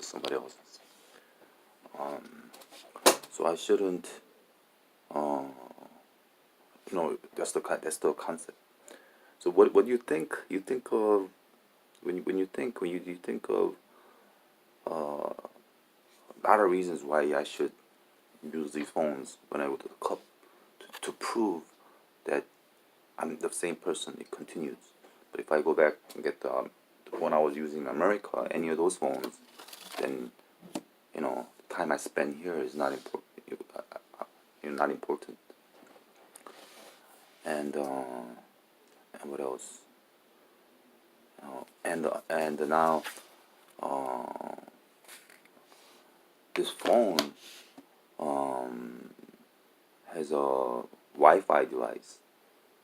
was somebody else's. So I shouldn't. That's the concept. So what do you think? You think of when you think of a lot of reasons why I should use these phones when I go to the club to prove that I'm the same person. It continues. But if I go back and get the phone I was using in America, any of those phones, then the time I spend here is not important. Not important. And what else? And now this phone has a Wi-Fi device.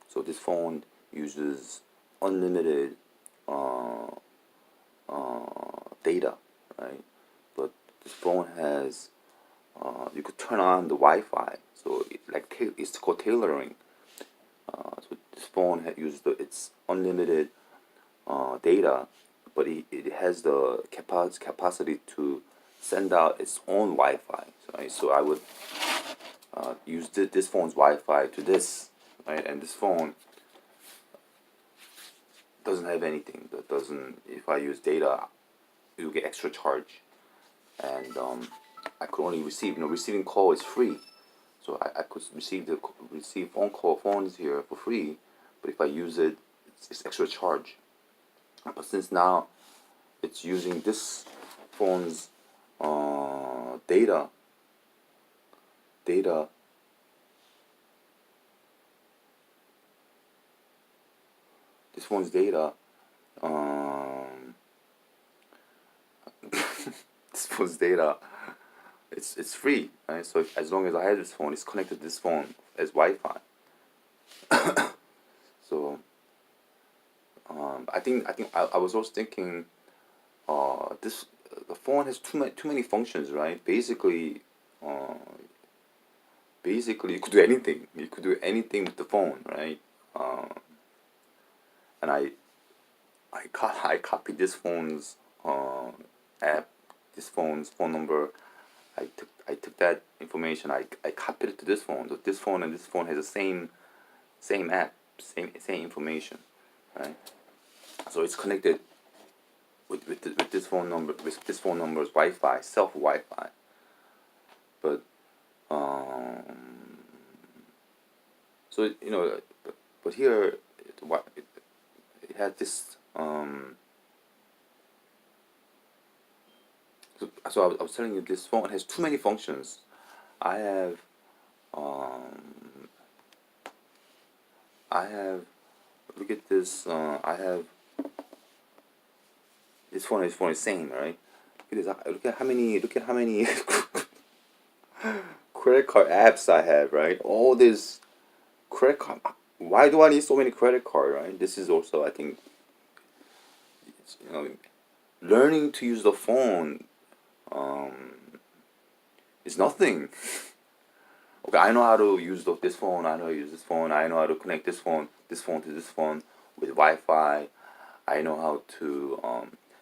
So this phone uses unlimited data, right? But this phone has you could turn on the Wi-Fi. So it's called tailoring. So this phone uses its unlimited data, but it has the capacity to send out its own Wi-Fi. Right? So I would use this phone's Wi-Fi to this, right? And this phone doesn't have anything. That doesn't. If I use data, you get extra charge, and I could only receive. Receiving call is free, so I could receive phones here for free. But if I use it, it's extra charge. But since now it's using this phone's data. This phone's data. This phone's data. It's free, right? So as long as I have this phone, it's connected to this phone as Wi-Fi. So I think I was also thinking the phone has too many functions, right? Basically you could do anything. You could do anything with the phone, right? And I copied this phone's app, this phone's phone number. I took that information. I copied it to this phone. So this phone and this phone has the same app, same information, right? So it's connected with this phone number. With this phone number's Wi-Fi, self Wi-Fi. But so but here it had this. So I was telling you, this phone has too many functions. I have look at this. I have this phone is same, right? Look at how many credit card apps I have, right? All this credit card. Why do I need so many credit card, right? This is also, I think, learning to use the phone is nothing. Okay, I know how to use this phone. I know how to use this phone. I know how to connect this phone to this phone with Wi-Fi. I know how to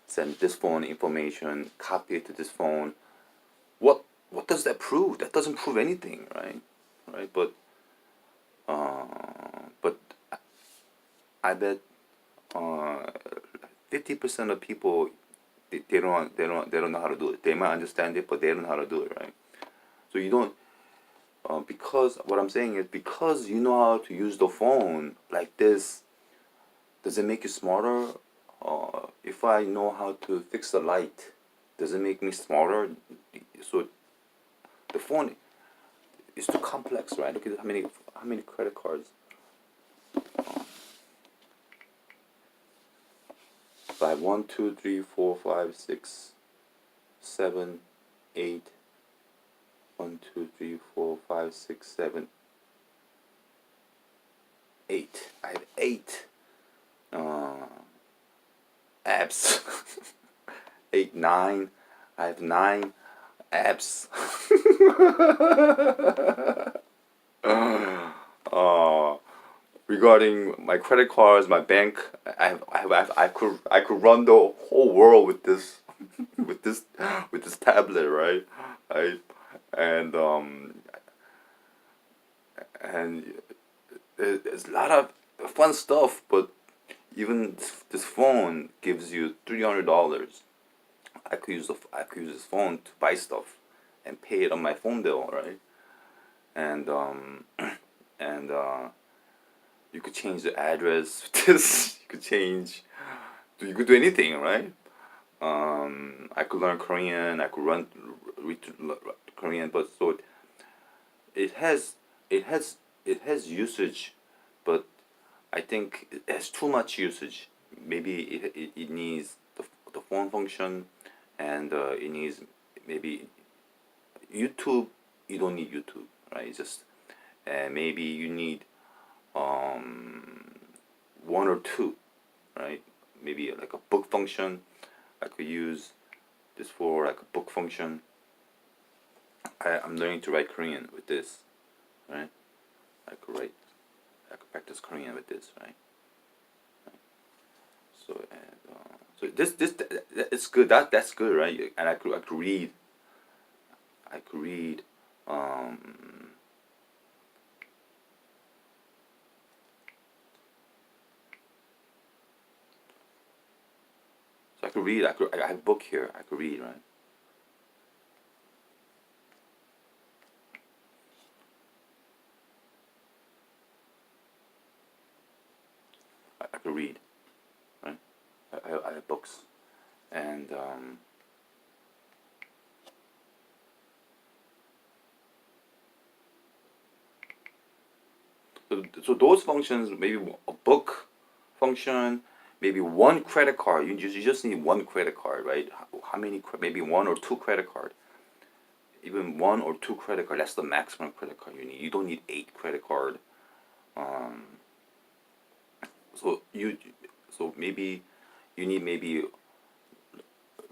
send this phone information, copy it to this phone. What does that prove? That doesn't prove anything, right? Right, but I bet 50% of people they don't know how to do it. They might understand it, but they don't know how to do it, right? So you don't. Because what I'm saying is, because you know how to use the phone like this, does it make you smarter? If I know how to fix the light, does it make me smarter? So the phone is too complex, right? Look at how many credit cards. 1, 2, 3, 4, 5, 6, 7, 8. 1, 2, 3, 4, 5, 6, 7, 8. I have 8 apps. 8, 9. I have 9 apps. Regarding my credit cards, my bank, I could run the whole world with this with this tablet, right? Right, and and there's a lot of fun stuff, but even this phone gives you $300. I could use this phone to buy stuff and pay it on my phone bill, right? And and you could change the address with this. You could do anything, right? I could learn Korean. I could read Korean, but so it has it has it has usage, but I think it has too much usage. Maybe it needs the phone function, and it needs maybe YouTube. You don't need YouTube, right? It's just maybe you need um, one or two, right? Maybe like a book function. I could use this for like a book function. I'm learning to write Korean with this, right? I could write, I could practice Korean with this, right? So and so this it's good. That's good, right? And I could read. I could read. Um, so I could read. I have a book here. I could read, right? I could read, right? I have books, and so those functions, maybe a book function, maybe one credit card. You just need one credit card, right? How many? Maybe one or two credit card. Even one or two credit card. That's the maximum credit card you need. You don't need 8 credit card. Um, so you, so maybe you need maybe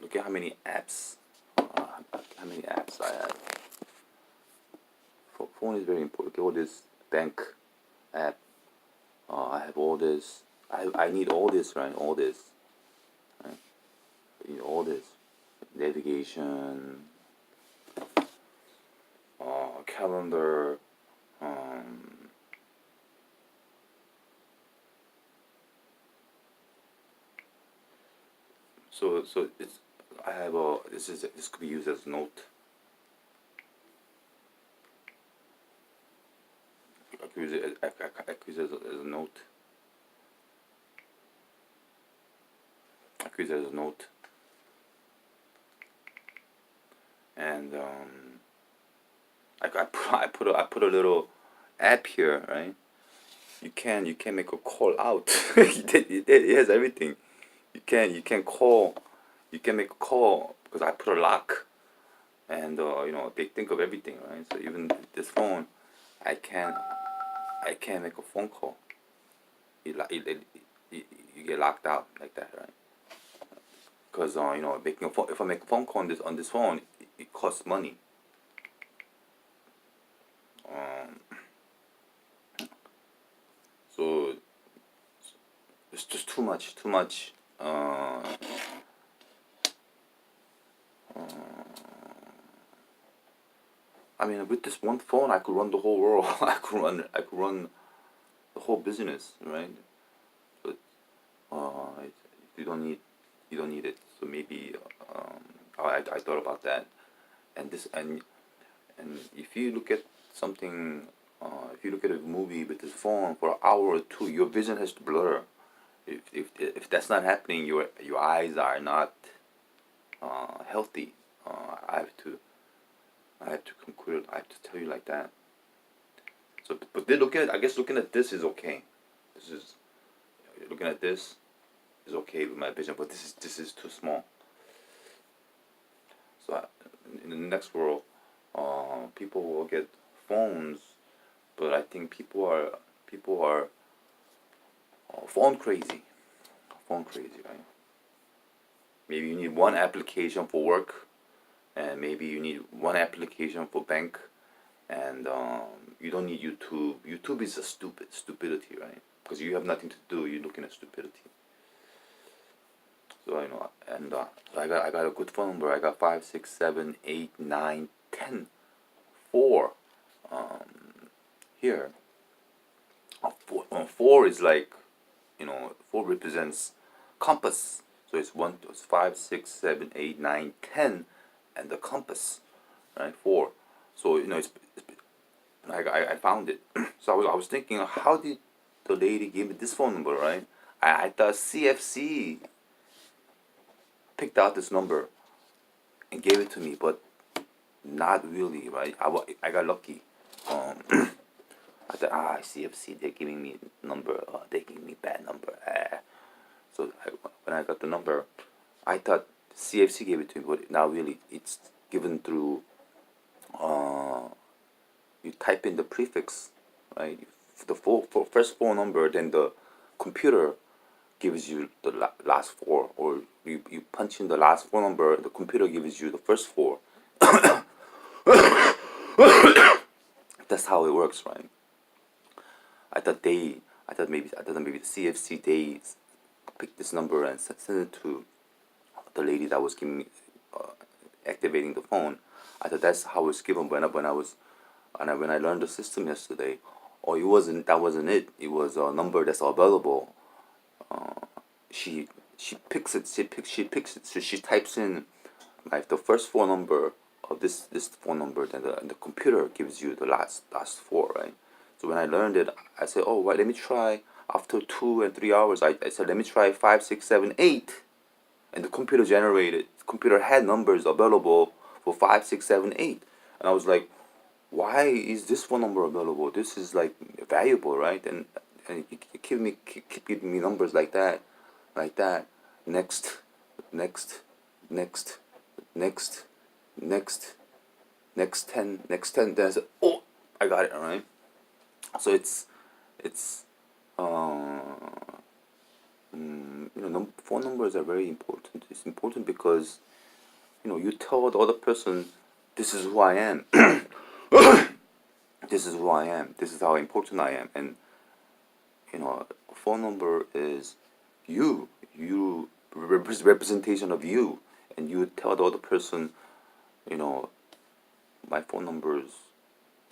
look at how many apps. How many apps I have. Phone is very important. Look at all this bank app. I have all this. I need all this, right? All this. Right? I need all this. Navigation, calendar. Um, so it's. I have a. This could be used as a note. I could use it. I could use it as a note. I could use it as a note. And I put a little app here, right? You can make a call out. It has everything. You can call, you can make a call because I put a lock, and they think of everything, right? So even this phone, I can I can make a phone call. You get locked out like that, right? Because making a phone, if I make a phone call on this phone, it costs money. Um, so it's just too much. I mean, with this one phone, I could run the whole world. I could run the whole business, right? But uh, you don't need you don't need it. So maybe I thought about that, and this and if you look at something, if you look at a movie with this phone for an hour or two, your vision has to blur. If that's not happening, your eyes are not healthy. I have to conclude. I have to tell you like that. So, but they look at I guess looking at this is okay. This is looking at this is okay with my vision, but this is too small. So in the next world, people will get phones, but I think people are phone crazy. Phone crazy, right? Maybe you need one application for work, and maybe you need one application for bank, and you don't need YouTube. YouTube is a stupidity, right? Because you have nothing to do. You're looking at stupidity. So and so I got a good phone number. I got 5, 6, 7, 8, 9, 10, 4 here. Four is like, 4 represents compass. So it's 5, 6, 7, 8, 9, 10, and the compass, right? 4. So I found it. So I was thinking, how did the lady give me this phone number, right? I thought CFC picked out this number and gave it to me, but not really, right? I got lucky. I thought, CFC, they're giving me number, they're giving me bad number. So when I got the number, I thought CFC gave it to me, but not really. It's given through, you type in the prefix, right? The first four number, then the computer gives you the last four, or you punch in the last four number, the computer gives you the first four. That's how it works, right? I thought maybe the CFC they picked this number and sent it to the lady that was giving me, activating the phone. I thought that's how it's given. When I learned the system yesterday, that wasn't it. It was a number that's available. She picks it. She picks it. So she types in like the first four number of this phone number, then the computer gives you the last four, right? So when I learned it, I said, oh, right, let me try. After 2 and 3 hours, I said, let me try 5, 6, 7, 8, and the computer had numbers available for 5, 6, 7, 8, and I was like, why is this phone number available? This is like valuable, right? And you keep giving me numbers like that, next, next, next, next, next 10, next 10. Then I said, oh, I got it, all right. So it's phone numbers are very important. It's important because you tell the other person, this is who I am. This is who I am. This is how important I am. And a phone number is you representation of you, and you tell the other person, my phone number is,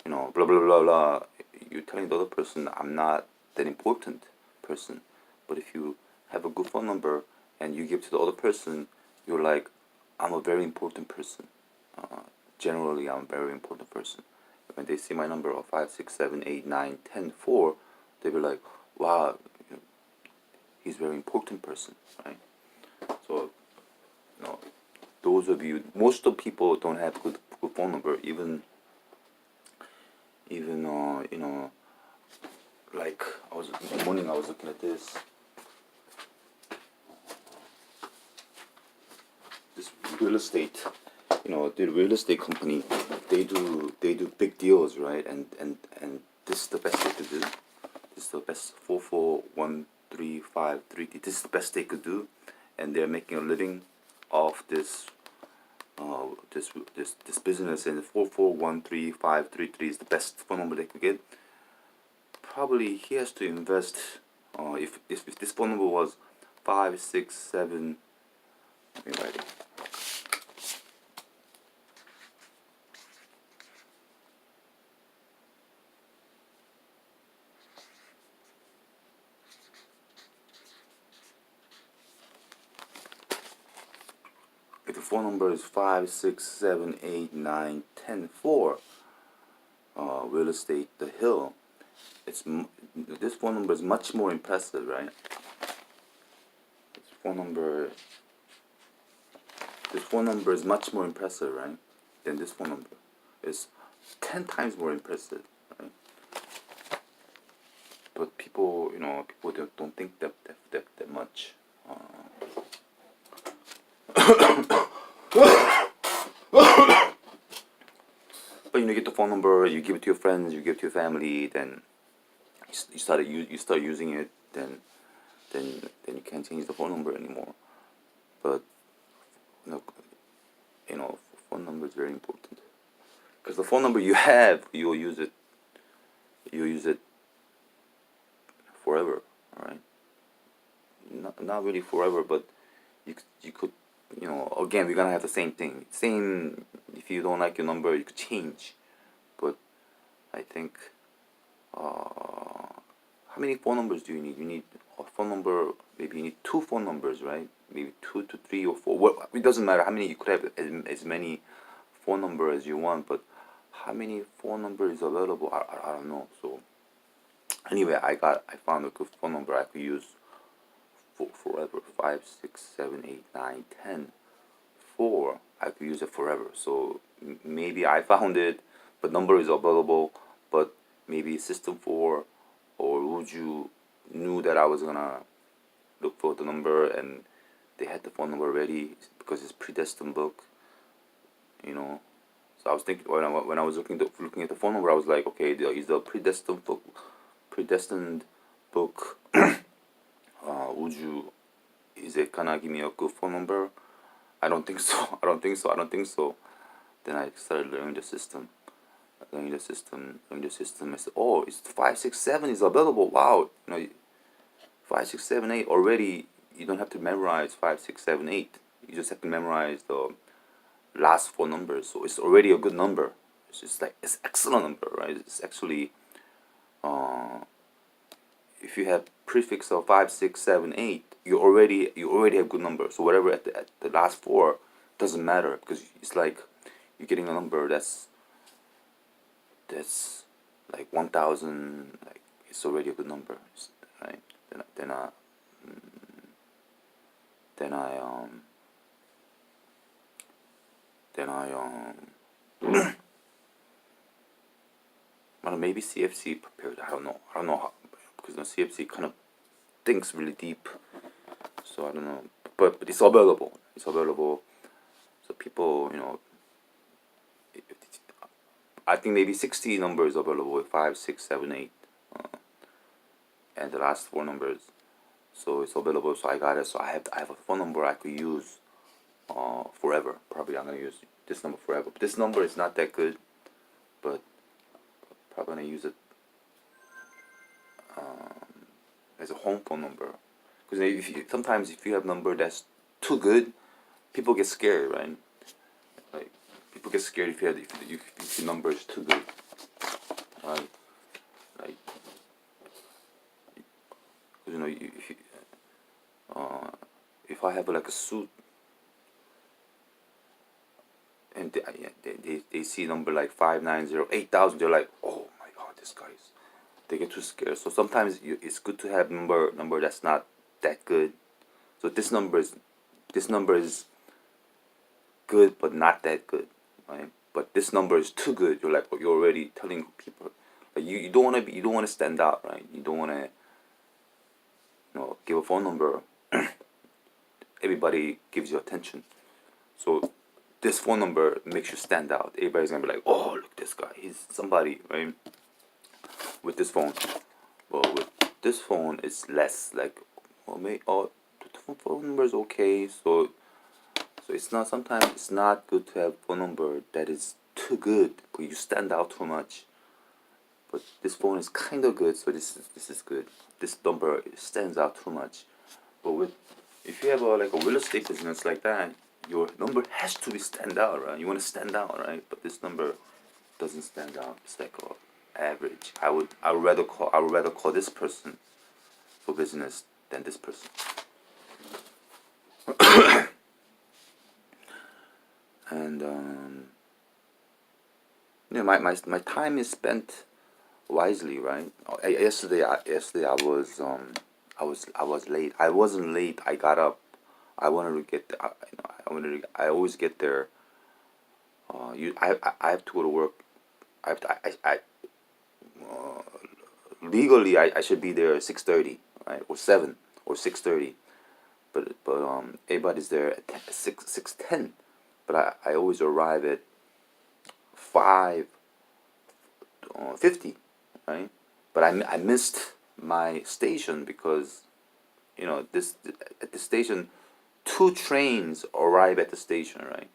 blah blah blah blah. You're telling the other person, I'm not that important person. But if you have a good phone number and you give to the other person, you're like, I'm a very important person. Generally, I'm a very important person. When they see my number of 5, 6, 7, 8, 9, 10, 4, they be like, wow, he's a very important person, right? So, those of you, most of people don't have good phone number. Even like in the morning I was looking at this real estate. The real estate company, they do big deals, right? And this is the best they could do. This is the best 44135 This is the best they could do, and they're making a living off this this business. And 4413533 is the best phone number they could get. Probably he has to invest. If this phone number was 5, 6, 7, let me write it. If the phone number is 5, 6, 7, 8, 9, 10, 4, real estate the hill. This phone number is much more impressive, right? This phone number is much more impressive, right? Than this phone number. It's 10 times more impressive, right? But people don't think that much. But you get the phone number, you give it to your friends, you give it to your family, then you start using it, then you can't change the phone number anymore. But phone number is very important, because the phone number you have, you'll use it forever, all right? Not really forever, but you could, again, we're gonna have the same thing. Same, if you don't like your number, you could change. But I think, how many phone numbers do you need? You need a phone number, maybe you need two phone numbers, right? Maybe 2 to 3 or 4. Well, it doesn't matter how many, you could have as many phone numbers as you want, but how many phone numbers available? I don't know. So anyway, I found a good phone number I could use for forever. 5, 6, 7, 8, 9, 10. 4, I could use it forever. So maybe I found it, but number is available. But maybe System 4 or Uju knew that I was gonna look for the number, and they had the phone number ready because it's predestined book, you know. So I was thinking when I was looking at the phone number, I was like, okay, is the predestined book Uju, is it gonna give me a good phone number? I don't think so. I don't think so. I don't think so. Then I started learning the system. I said, oh, it's 5, 6, 7 is available. Wow, 5, 6, 7, 8 already. You don't have to memorize 5, 6, 7, 8. You just have to memorize the last four numbers. So it's already a good number. It's just like it's excellent number, right? It's actually, if you have prefix of 5, 6, 7, 8, you already have good number. So whatever at the last four doesn't matter, because it's like you're getting a number that's like 1,000. Like it's already a good number, right? Then I I don't know, maybe CFC prepared. I don't know how, because the CFC kind of thinks really deep. So I don't know, but it's available. It's available. So people, I think maybe 60 numbers available with 5, 6, 7, 8, and the last four numbers. So it's available. So I got it. So I have a phone number I could use forever. Probably I'm gonna use this number forever. But this number is not that good, but probably gonna use it as a home phone number. Because sometimes if you have number that's too good, people get scared, right? Like people get scared if your number is too good, right? Like if I have like a suit and they see number like 590 8,000, they're like, oh my god, this guy's. They get too scared. So sometimes it's good to have number that's not that good. So this number is good but not that good, right? But this number is too good. You're already telling people, like you don't want to stand out, right? You don't want to give a phone number. Everybody gives you attention. So this phone number makes you stand out. Everybody's gonna be like, oh, look, this guy, he's somebody, right? With this phone. Well, with this phone, it's less like, the phone number is okay. So it's not. Sometimes it's not good to have a phone number that is too good, but you stand out too much. But this phone is kind of good, so this is good. This number stands out too much. But if you have like a real estate business like that, your number has to be stand out, right? You want to stand out, right? But this number doesn't stand out. It's like average. I would rather call this person for business than this person. And my time is spent wisely, right? Yesterday I was late. I wasn't late. I got up. I wanted to get. I always get there. I have to go to work. I have to. Legally I should be there at 6:30, right, or 7 or 6:30. But everybody's there at 6:10. But I always arrive at 5:50, right? But I missed my station because this at the station, two trains arrive at the station, right?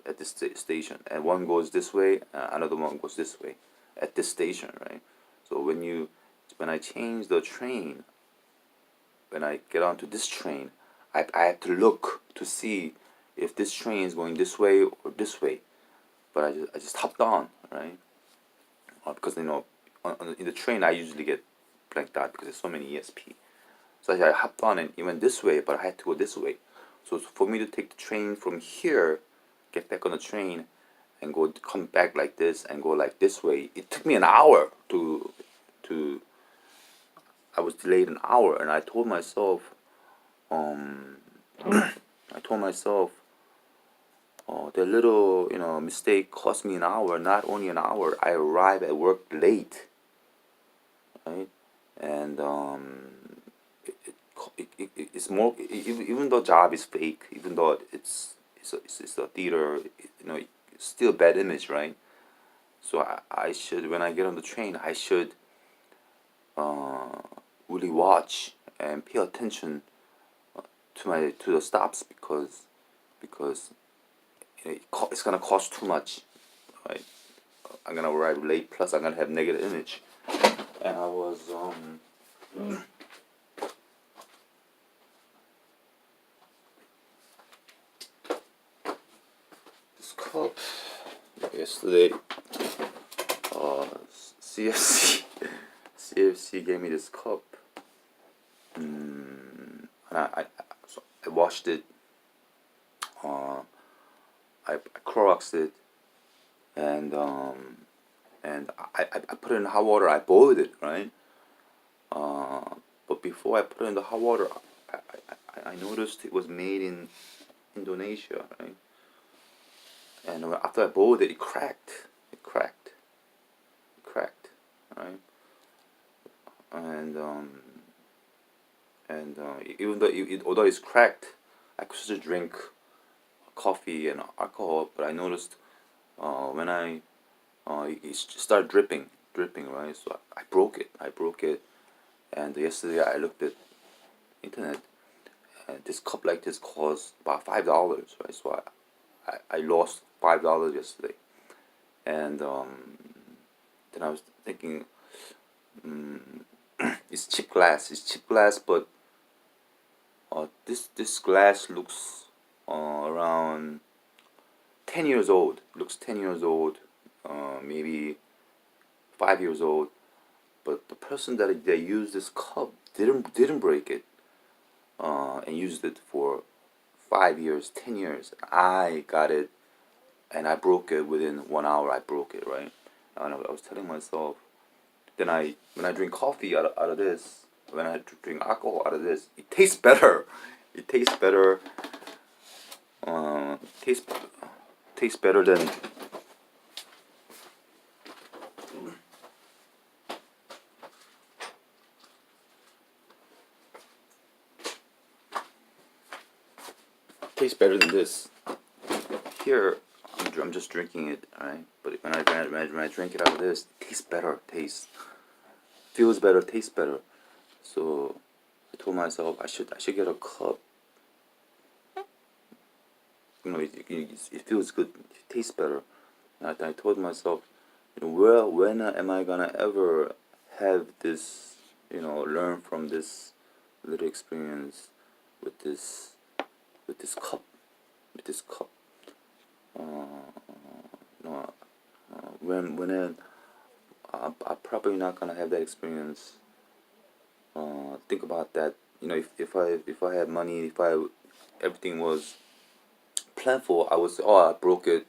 At this station, and one goes this way, another one goes this way at this station, right? So when I change the train, when I get onto this train, I had to look to see if this train is going this way or this way. But I just hopped on, right? Because in the train I usually get blanked out because there's so many ESP. So I hopped on and it went this way, but I had to go this way. So for me to take the train from here, get back on the train, and come back like this and go like this way, it took me an hour to. I was delayed an hour, and I told myself, um, I told myself, that little mistake cost me an hour. Not only an hour, I arrived at work late, right? And it's more, even though job is fake, even though it's a theater, it's still bad image, right? So I should, when I get on the train, I should uh, really watch and pay attention to the stops, because it's gonna cost too much, right? I'm gonna arrive late. Plus, I'm gonna have negative image. And I was this cup yesterday. CFC CFC gave me this cup. And so I washed it. I Cloroxed it, and I put it in hot water. I boiled it, right? But before I put it in the hot water, I noticed it was made in Indonesia, right? And after I boiled it, it cracked. It cracked, right? And even though although it's cracked, I could still drink coffee and alcohol. But I noticed when it started dripping, right? So I broke it. And yesterday I looked at internet, and this cup like this costs about $5, right? So I lost $5 yesterday. And then I was thinking, it's cheap glass. But this glass looks around 10 years old. Looks 10 years old, maybe 5 years old. But the person that they used this cup didn't break it, and used it for 5 years, 10 years. I got it, and I broke it within 1 hour. I broke it, right? And I was telling myself, then when I drink coffee out of this, when I drink alcohol out of this, it tastes better. It tastes better. Tastes better than. Tastes better than this. Here, I'm just drinking it, right? But when I drink it out of this, it tastes better. Feels better. Tastes better. So I told myself I should get a cup. It feels good. It tastes better. And I told myself, well, when am I gonna ever have this? Learn from this little experience with this cup, with this cup. No, when I'm probably not gonna have that experience. Think about that. If I had money, if everything was plentiful, I would say, oh, I broke it.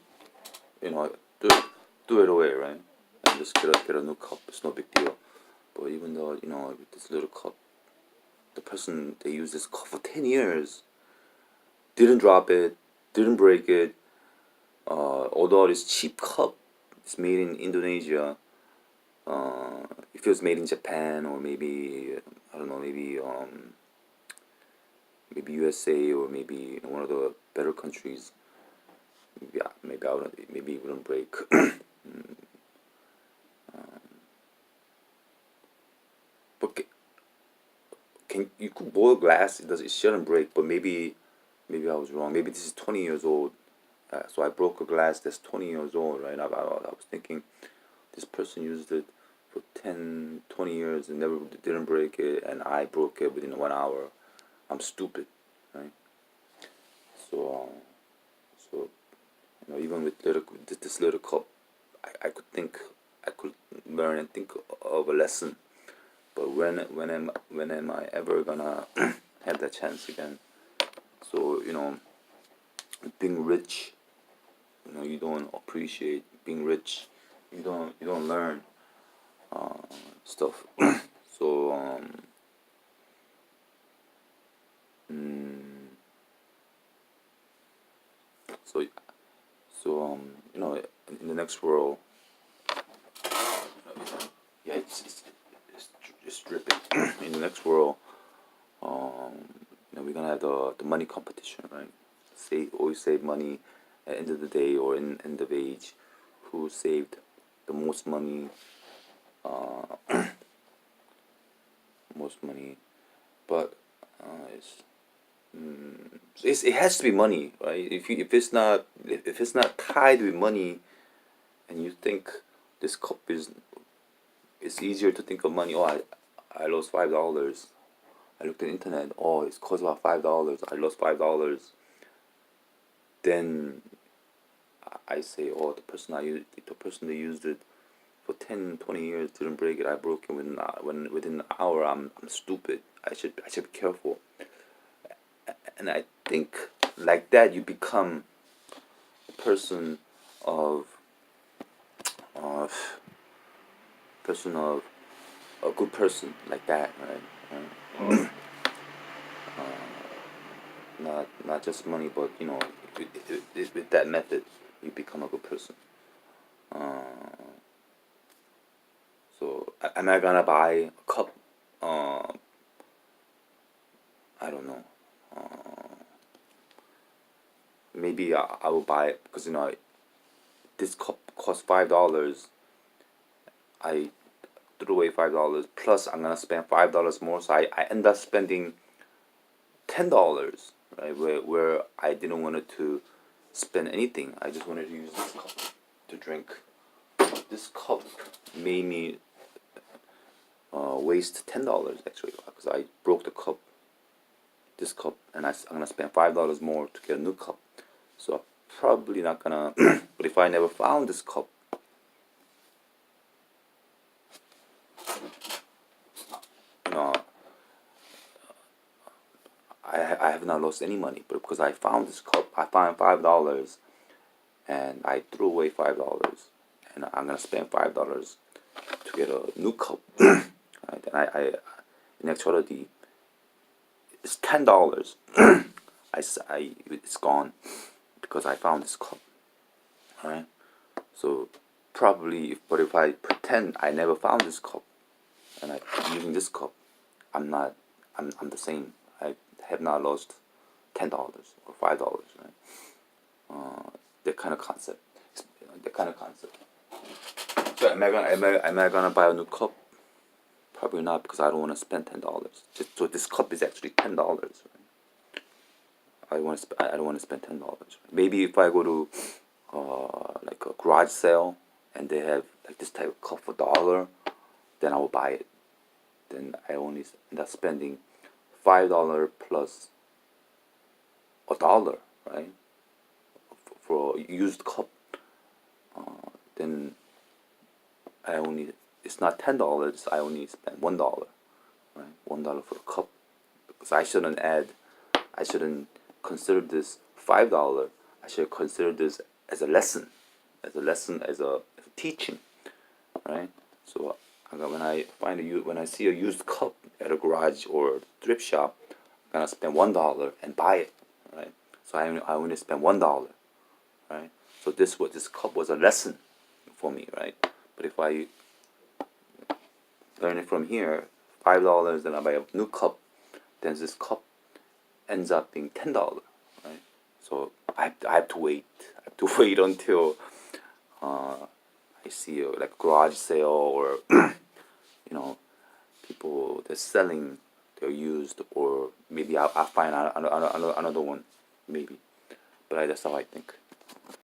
Do it away, right? And just get a new cup. It's no big deal. But even though with this little cup, the person they used this cup for 10 years, didn't drop it, didn't break it. Although it's cheap cup, it's made in Indonesia. If it was made in Japan, or maybe I don't know, maybe USA, or maybe one of the better countries, maybe it wouldn't break. But you could boil glass? It shouldn't break. But maybe I was wrong. Maybe this is 20 years old. So I broke a glass that's 20 years old, right? I was thinking this person used it for 10, 20 years and never didn't break it, and I broke it within 1 hour. I'm stupid. right? So, so even with this little cup, I could think, I could learn and think of a lesson. But when am I ever gonna have that chance again? So being rich, you don't appreciate being rich. You don't learn stuff. So mm, so in the next world, yeah, it's dripping. In the next world, we're gonna have the money competition, right? Always save money at the end of the day or in end of age. Who saved the most money? Most money, but it's, it has to be money, right? If it's not tied with money, and you think this cup is, it's easier to think of money. Oh, I lost $5. I looked at the internet. Oh, it's cost about $5. I lost $5. Then I say, oh, the person that used it for 10, 20 years didn't break it. I broke it within an hour. I'm stupid. I should be careful. And I think like that you become a of of of a good person like that, right? Not just money, but with that method, you become a good person. So am I gonna buy a cup? I don't know. Maybe I will buy it because this cup costs $5. I threw away $5 plus I'm gonna spend $5 more, so I end up spending $10, right? Where I didn't want to spend anything. I just wanted to use this cup to drink. This cup made me waste $10 actually because I broke the cup, this cup, and I'm gonna spend $5 more to get a new cup. So I'm probably not gonna. But if I never found this cup, you know, I have not lost any money. But because I found this cup, I found $5, and I threw away $5, and I'm gonna spend $5 to get a new cup. Right? And I in actuality, it's $10. It's gone because I found this cup. Right? So probably, but if I pretend I never found this cup and I'm using this cup, I'm not. I'm the same. I have not lost $10 or $5. Right? That kind of concept. That kind of concept. So am I gonna buy a new cup? Probably not because I don't want to spend $10. So this cup is actually $10. Right? I don't want to spend $10. Maybe if I go to like a garage sale and they have like this type of cup for $1, then I will buy it. Then I only end up spending $5 plus $1, right? For a used cup. Then it's not $10. I only spend $1, right? $1 for a cup because I shouldn't consider this $5. I should consider this as a lesson, as a teaching, right? So when I see a used cup at a garage or thrift shop, I'm gonna spend $1 and buy it, right? So I only spend $1, right? So this cup was a lesson for me, right? But if I learn it from here, $5, then I buy a new cup, then this cup ends up being $10, right? So I have to wait. I have to wait until I see like a garage sale or people they're selling they're used, or maybe I'll find another one maybe. But that's how I think.